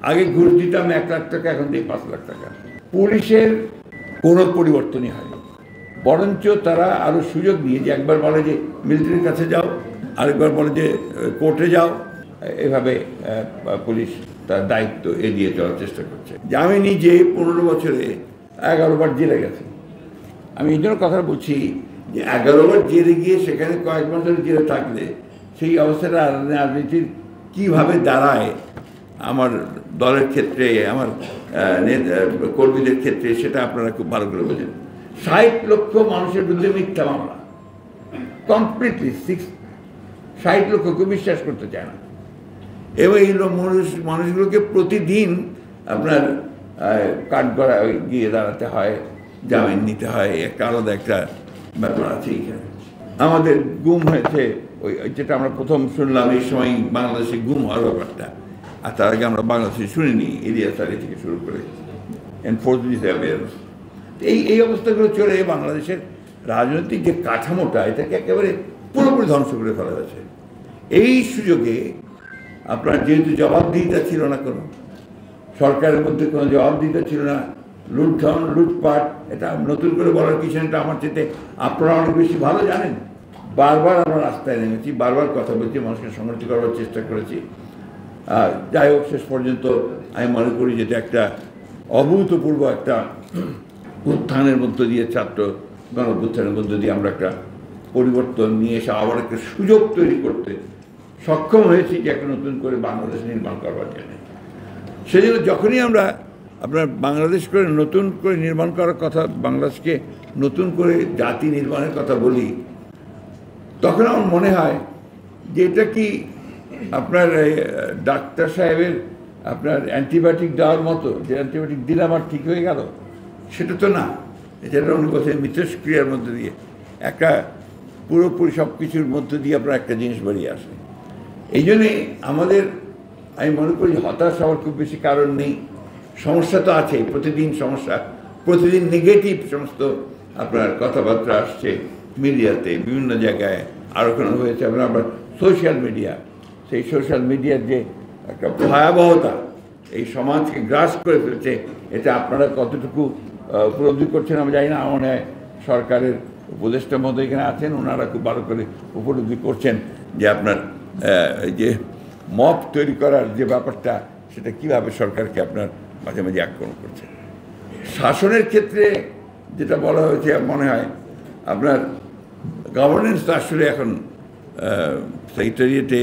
আগে ঘুষ দিতাম 1 লাখ টাকা, এখন দিই 5 লাখ টাকা। পুলিশের কোনো পরিবর্তনই হয়নি, বরঞ্চ তারা আরো সুযোগ নিয়ে যে একবার বলে যে মিলিটারির কাছে যাও, আরেকবার বলে যে কোর্টে যাও, এভাবে পুলিশ তার দায়িত্ব এড়িয়ে চলার চেষ্টা করছে। যে আমি নিজে 15 বছরে 11 বার জেলে গেছি। আমি এই জন্য কথা বলছি যে 11 বার জেলে গিয়ে সেখানে কয়েক বছর জেলে থাকলে সেই অবস্থাটা রাজনীতির কীভাবে দাঁড়ায় আমার দলের ক্ষেত্রে, আমার কর্মীদের ক্ষেত্রে, সেটা আপনারা খুব ভালো করে বোঝেন। 60 লক্ষ মানুষের বিরুদ্ধে মিথ্যা মামলা, কমপ্লিটলি 60 লক্ষকে বিশ্বাস করতে চায় না। এবং এই মানুষগুলোকে প্রতিদিন আপনার কাঠগড়া গিয়ে দাঁড়াতে হয়, জামিন নিতে হয়, একটা আলাদা একটা ব্যাপার আছে। এইখানে আমাদের গুম হয়েছে, ওই যেটা আমরা প্রথম শুনলাম এই সময় বাংলাদেশে গুম হওয়ার ব্যাপারটা, আর তার আগে আমরা বাংলাদেশে শুনিনি, ইলিয়াস আলী থেকে শুরু করে এই অবস্থাগুলো চলে বাংলাদেশের রাজনৈতিক যে কাঠামোটা, এটাকে একেবারে পুরোপুরি ধ্বংস করে ফেলা হয়েছে। এই সুযোগে আপনার যেহেতু জবাবদিহিতা ছিল না, কোনো সরকারের মধ্যে কোনো জবাবদিহিতা ছিল না, লুণ্ঠন লুটপাট, এটা নতুন করে বলার কিছু এটা আমার চেয়ে আপনারা অনেক বেশি ভালো জানেন। বারবার আমরা রাস্তায় নেমেছি, বারবার কথা বলছি, মানুষকে সংগঠিত করার চেষ্টা করেছি। যাই হোক, শেষ পর্যন্ত আমি মনে করি যেটা একটা অভূতপূর্ব একটা উত্থানের মধ্য দিয়ে, ছাত্র গণঅভ্যুত্থানের মধ্য দিয়ে আমরা একটা পরিবর্তন নিয়ে এসে আবার একটা সুযোগ তৈরি করতে সক্ষম হয়েছি যে একটা নতুন করে বাংলাদেশ নির্মাণ করবার জন্য। সেজন্য যখনই আমরা আপনার বাংলাদেশ করে নতুন করে নির্মাণ করার কথা, বাংলাদেশকে নতুন করে জাতি নির্মাণের কথা বলি, তখন আমার মনে হয় যে এটা কি আপনার ডাক্তার সাহেবের আপনার অ্যান্টিবায়োটিক দেওয়ার মতো, যে অ্যান্টিবায়োটিক দিলে আমার ঠিক হয়ে গেল, সেটা তো না। এটা উনি বলছেন মিথস্ক্রিয়ার মধ্যে দিয়ে একটা পুরোপুরি সব কিছুর মধ্যে দিয়ে আপনার একটা জিনিস বেরিয়ে আসে। এই জন্যে আমাদের, আমি মনে করি হতাশ হওয়ার খুব বেশি কারণ নেই। সমস্যা তো আছে, প্রতিদিন সমস্যা, প্রতিদিন নেগেটিভ সমস্ত আপনার কথাবার্তা আসছে মিডিয়াতে, বিভিন্ন জায়গায় আলোচনা হয়েছে। আপনার সোশ্যাল মিডিয়া, সেই সোশ্যাল মিডিয়ার যে একটা ভয়াবহতা এই সমাজকে গ্রাস করে ফেলছে, এটা আপনারা কতটুকু উপলব্ধি করছেন আমি জানি না। আমার মনে হয় সরকারের উপদেষ্টা মধ্যে এখানে আছেন, ওনারা খুব ভালো করে উপলব্ধি করছেন যে আপনার যে মব তৈরি করার যে ব্যাপারটা, সেটা কীভাবে সরকারকে আপনার মাঝে মাঝে আক্রমণ করছে। শাসনের ক্ষেত্রে যেটা বলা হয়েছে, মনে হয় আপনার গভর্নেন্স তো আসলে এখন সেক্রেটারিয়েটে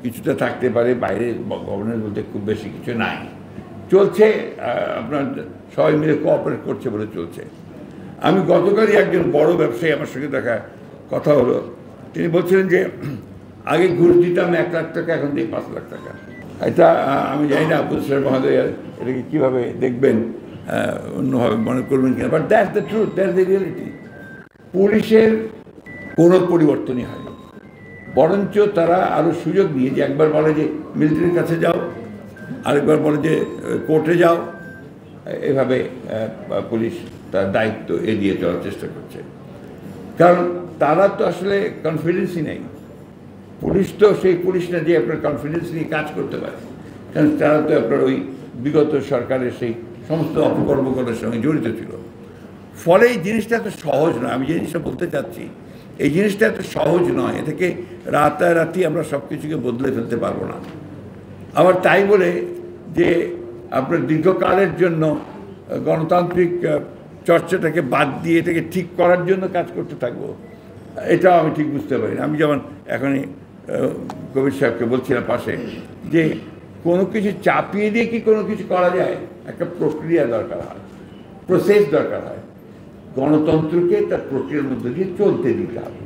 কিছুটা থাকতে পারে, বাইরে গভর্নেন্স বলতে খুব বেশি কিছু নাই, চলছে আপনার সবাই মিলে কোঅপারেট করছে বলে চলছে। আমি গতকালই একজন বড় ব্যবসায়ী আমার সঙ্গে দেখা কথা হলো, তিনি বলছিলেন যে আগে ঘুষ দিতাম 1 লাখ টাকা, এখন দিই 5 লাখ টাকা। এটা আমি জানি না প্রফেসর মহোদয় এটাকে কীভাবে দেখবেন, অন্যভাবে মনে করবেন কিনা, but that's the truth, that's the reality. পুলিশের কোনো পরিবর্তনই হয়নি, বরঞ্চ তারা আরও সুযোগ নিয়ে যে একবার বলে যে মিলিটারির কাছে যাও, আরেকবার বলে যে কোর্টে যাও, এভাবে পুলিশ তার দায়িত্ব এড়িয়ে চলার চেষ্টা করছে। কারণ তারা তো আসলে কনফিডেন্সই নেই। পুলিশ তো সেই পুলিশ না যে আপনার কনফিডেন্স নিয়ে কাজ করতে পারে, কারণ তারা তো আপনার ওই বিগত সরকারের সেই সমস্ত অপকর্মগুলোর সঙ্গে জড়িত ছিল। ফলে এই জিনিসটা এত সহজ নয়। আমি যে জিনিসটা বলতে চাচ্ছি, এই জিনিসটা এত সহজ নয়। এ থেকে রাতারাতি আমরা সব কিছুকে বদলে ফেলতে পারবো না। আবার তাই বলে যে আপনার দীর্ঘকালের জন্য গণতান্ত্রিক চর্চাটাকে বাদ দিয়ে এটাকে ঠিক করার জন্য কাজ করতে থাকবো, এটাও আমি ঠিক বুঝতে পারি না। আমি যেমন এখনই কবির সাহেবকে বলছিলাম পাশে, যে কোনো কিছু চাপিয়ে দিয়ে কি কোনো কিছু করা যায়? একটা প্রক্রিয়া দরকার হয়, প্রসেস দরকার হয়। গণতন্ত্রকে তার প্রক্রিয়ার মধ্যে দিয়ে চলতে দিতে হবে।